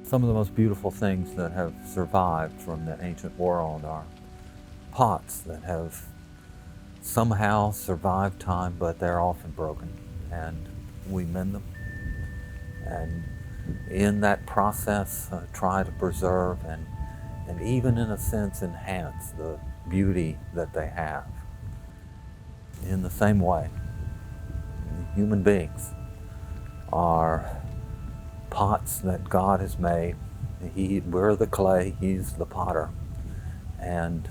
Some of the most beautiful things that have survived from the ancient world are pots that have somehow survived time, but they're often broken, and we mend them. And in that process, try to preserve and even in a sense enhance the beauty that they have. In the same way, human beings are pots that God has made. We're the clay, He's the potter. And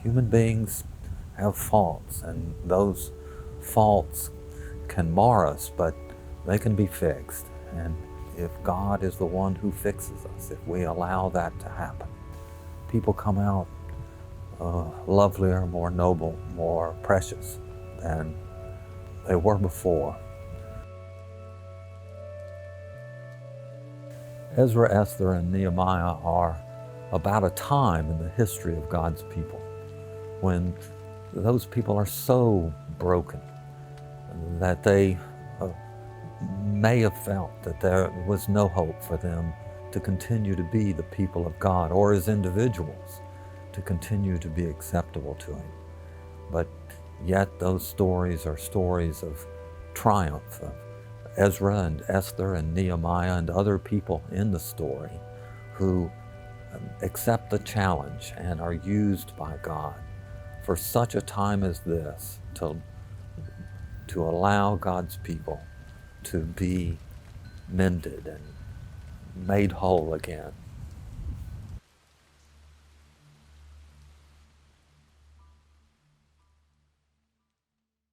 human beings have faults, and those faults can mar us, but they can be fixed. And if God is the one who fixes us, if we allow that to happen, people come out lovelier, more noble, more precious than they were before. Ezra, Esther, and Nehemiah are about a time in the history of God's people when those people are so broken that they may have felt that there was no hope for them to continue to be the people of God, or as individuals to continue to be acceptable to Him. But yet those stories are stories of triumph, of Ezra and Esther and Nehemiah and other people in the story who accept the challenge and are used by God for such a time as this to allow God's people to be mended and made whole again.